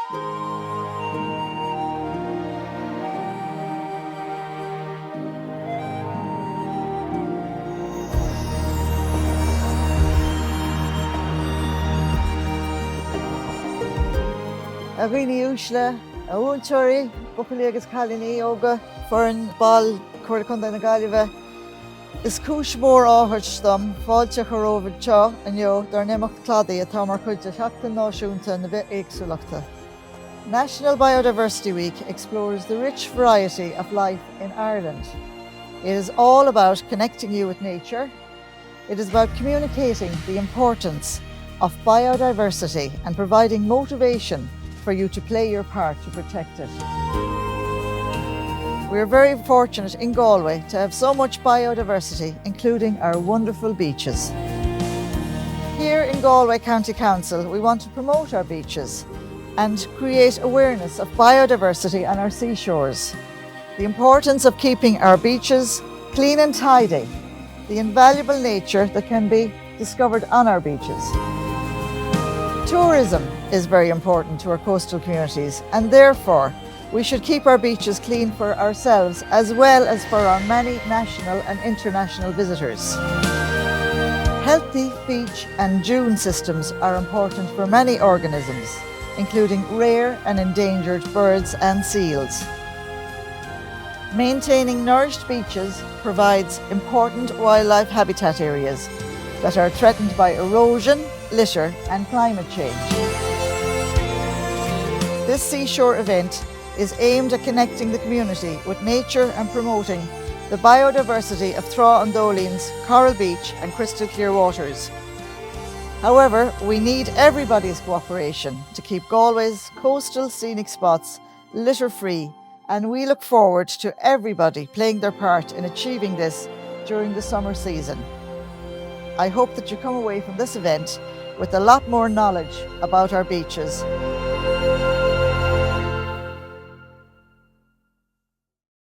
A rinneamar, a úntúirí, bucailí agus cailíní óga, forann ball chuir chun na agaibh. Is cúis mór áthairt stom, fáilte chorómhaid teo inniu dar nimimeacht cladaí atá mar chuid de seachtain náisiúnta Bithéagsúlachta. National Biodiversity Week explores the rich variety of life in Ireland. It is all about connecting you with nature. It is about communicating the importance of biodiversity and providing motivation for you to play your part to protect it. We are very fortunate in Galway to have so much biodiversity, including our wonderful beaches. Here in Galway County Council, we want to promote our beaches and create awareness of biodiversity on our seashores, the importance of keeping our beaches clean and tidy, the invaluable nature that can be discovered on our beaches. Tourism is very important to our coastal communities, and therefore we should keep our beaches clean for ourselves as well as for our many national and international visitors. Healthy beach and dune systems are important for many organisms, including rare and endangered birds and seals. Maintaining nourished beaches provides important wildlife habitat areas that are threatened by erosion, litter and climate change. This Seashore event is aimed at connecting the community with nature and promoting the biodiversity of Thrá and Dóilín's coral beach and crystal clear waters. However, we need everybody's cooperation to keep Galway's coastal scenic spots litter-free, and we look forward to everybody playing their part in achieving this during the summer season. I hope that you come away from this event with a lot more knowledge about our beaches